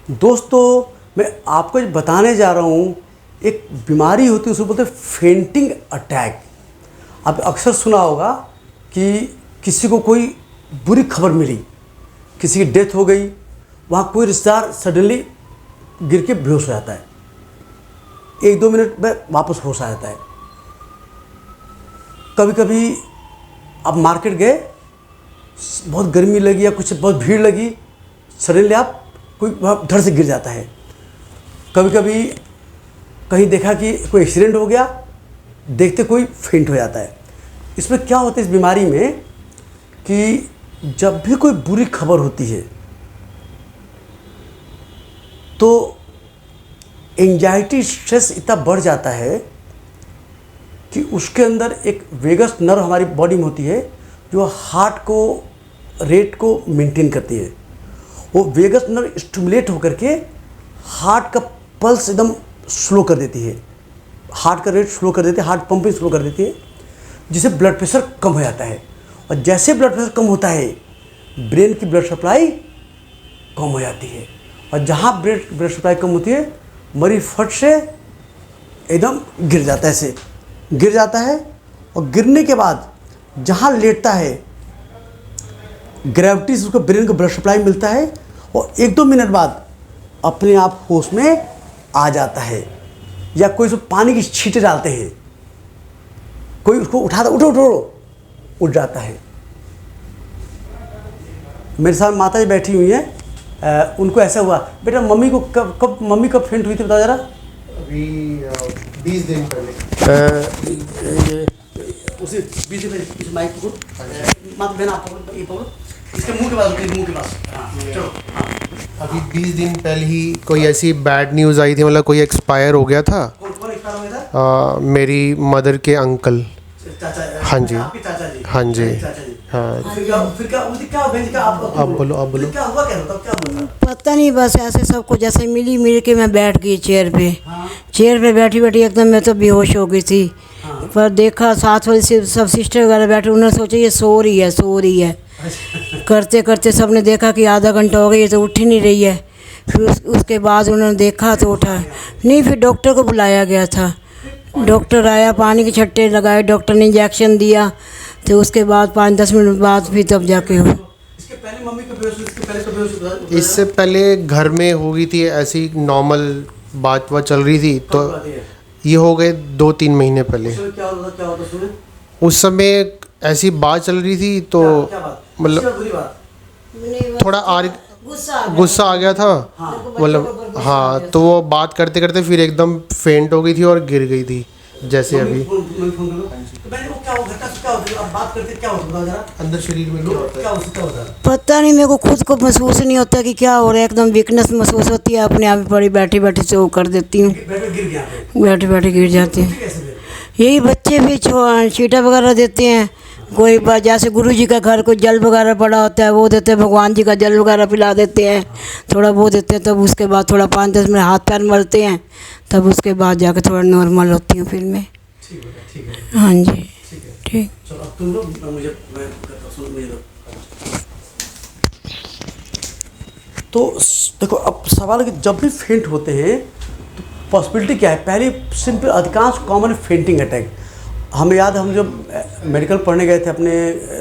दोस्तों, मैं आपको जो बताने जा रहा हूँ, एक बीमारी होती है उसको बोलते हैं फेंटिंग अटैक। आप अक्सर सुना होगा कि किसी को कोई बुरी खबर मिली, किसी की डेथ हो गई, वहाँ कोई रिश्तेदार सडनली गिर के बेहोश हो जाता है, 1-2 मिनट में वापस होश आ जाता है। कभी कभी आप मार्केट गए, बहुत गर्मी लगी या कुछ बहुत भीड़ लगी, सडनली आप कोई वहाँ धड़ से गिर जाता है। कभी कभी कहीं देखा कि कोई एक्सीडेंट हो गया, देखते कोई फेंट हो जाता है। इसमें क्या होता है इस बीमारी में कि जब भी कोई बुरी खबर होती है तो एंजाइटी, स्ट्रेस इतना बढ़ जाता है कि उसके अंदर एक वेगस नर्व हमारी बॉडी में होती है जो हार्ट को रेट को मेंटेन करती है। वो वेगस नर्व स्टिमुलेट होकर के हार्ट का पल्स एकदम स्लो कर देती है, हार्ट का रेट स्लो कर देती है, हार्ट पंपिंग स्लो कर देती है, जिससे ब्लड प्रेशर कम हो जाता है। और जैसे ब्लड प्रेशर कम होता है, ब्रेन की ब्लड सप्लाई कम हो जाती है। और जहाँ ब्लड सप्लाई कम होती है, मरीज फट से एकदम गिर जाता है, ऐसे गिर जाता है। और गिरने के बाद जहाँ लेटता है, ग्रेविटी से उसको ब्रेन को ब्लड सप्लाई मिलता है और 1-2 मिनट बाद अपने आप होश में आ जाता है। या कोई उसको पानी की छींटे डालते हैं, कोई उसको उठाता, उठो उठो, उठ जाता है। मेरे साथ माता जी बैठी हुई हैं, उनको ऐसा हुआ। बेटा मम्मी को मम्मी कब फेंट हुई थी बताओ जरा। अभी 20 दिन पहले। उसी 20 दिन पहले इस माइक को माता बहन आप ये पकड़ो, इसके मुंह के पास हाँ, चलो हाँ। अभी 20 दिन पहले ही कोई ऐसी बैड न्यूज़ आई थी, मतलब कोई एक्सपायर हो गया था। कौन एक्सपायर हो गया था? मेरी मदर के अंकल। चाचा? हाँ जी, आपके चाचा जी? हाँ जी, चाचा जी। हाँ। फिर क्या बहन जी, क्या आप बोलो। फिर क्या हुआ, क्या होता, क्या हुआ? पता नहीं, बस ऐसे सबको जैसे मिल के मैं बैठ गई चेयर पे। हाँ। चेयर पे बैठी बैठी एकदम मैं तो बेहोश हो गई थी। हाँ। पर देखा साथ वाले सब सिस्टर वगैरह बैठे, उन्होंने सोचा ये सो रही है। करते करते सबने देखा कि आधा घंटा हो गया, ये तो उठ ही नहीं रही है। फिर उसके बाद उन्होंने देखा तो उठा नहीं। फिर डॉक्टर को बुलाया गया था, डॉक्टर आया, पानी के छट्टे लगाए, डॉक्टर ने इंजेक्शन दिया। तो उसके बाद 5-10 मिनट बाद फिर तब जाके हो। इसके पहले मम्मी को बेहोश, इसके पहले कभी बेहोश? इससे पहले घर में हो गई थी, ऐसी नॉर्मल बात चल रही थी। तो ये हो गए 2-3 महीने पहले। क्या होता सुने? उस समय ऐसी बात चल रही थी तो मतलब थोड़ा गुस्सा आ गया था, मतलब हाँ। तो वो बात करते करते फिर एकदम फेंट हो गई थी और गिर गई थी, जैसे अभी। अंदर शरीर में क्या होता है पता नहीं, मेरे को खुद को महसूस नहीं होता कि क्या हो रहा है। एकदम वीकनेस महसूस होती है, अपने आप पड़ी बैठी बैठी से वो कर देती हूँ, बैठे बैठे गिर जाती हूँ। यही बच्चे भी छींटा वगैरह देते हैं, कोई जैसे गुरु जी का घर कोई जल वगैरह पड़ा होता है वो देते हैं, भगवान जी का जल वगैरह पिला देते हैं, थोड़ा वो देते हैं। तब उसके बाद थोड़ा 5-10 मिनट हाथ पैर मलते हैं, तब उसके बाद जाकर थोड़ा नॉर्मल होती हूँ फिर मैं। ठीक है। हाँ जी, ठीक। चलो अब तुम लोग मुझे तो देखो, अब सवाल है कि जब भी फेंट होते हैं तो पॉसिबिलिटी क्या है? पहली सिंपल, अधिकांश कॉमन फेंटिंग अटैक। हमें याद है, हम जब मेडिकल पढ़ने गए थे अपने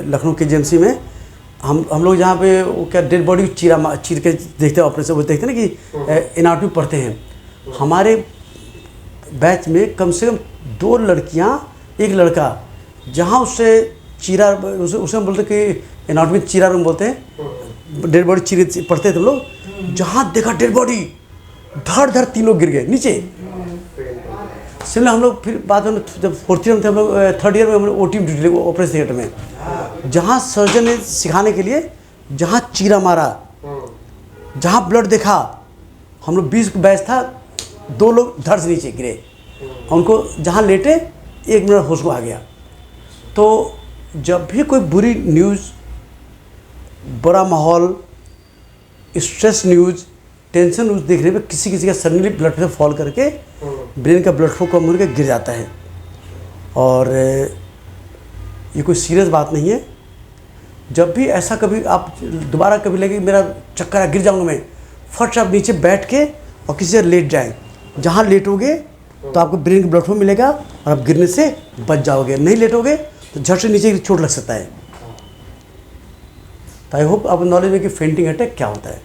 लखनऊ के जेएमसी में, हम लोग जहाँ पे वो क्या डेड बॉडी चीर के देखते हैं, ऑपरेशन वो देखते हैं ना कि एनाटॉमी पढ़ते हैं। हमारे बैच में कम से कम 2 लड़कियाँ, 1 लड़का, जहाँ उससे चीरा, उसे हम बोलते कि एनाटॉमी चीरा रूम बोलते हैं, डेड बॉडी चीरे पढ़ते थे हम लोग। जहाँ देखा डेड बॉडी, धड़ 3 लोग गिर गए नीचे। सिमिलर हम लोग फिर बाद में जब 4th ईयर में थे, हम लोग 3rd ईयर में हम लोग ओटी ड्यूटी ऑपरेशन थिएटर में, जहाँ सर्जन ने सिखाने के लिए जहाँ चीरा मारा, जहाँ ब्लड देखा, हम लोग 20 बैच था, 2 लोग धड़ से नीचे गिरे, उनको जहाँ लेटे 1 मिनट होश को आ गया। तो जब भी कोई बुरी न्यूज़, बुरा माहौल, स्ट्रेस न्यूज़, टेंशन न्यूज़ देखने पे किसी का सडनली ब्लड प्रेशर फॉल करके ब्रेन का ब्लड फ्लो कम होकर गिर जाता है। और ये कोई सीरियस बात नहीं है। जब भी ऐसा कभी आप दोबारा कभी लगे मेरा चक्कर गिर जाऊंगा मैं, फट से आप नीचे बैठ के और किसी से लेट जाए, जहाँ लेटोगे तो आपको ब्रेन का ब्लड फ्लो मिलेगा और आप गिरने से बच जाओगे। नहीं लेटोगे तो झट से नीचे चोट लग सकता है। तो आई होप आप नॉलेज में कि फेंटिंग अटैक क्या होता है।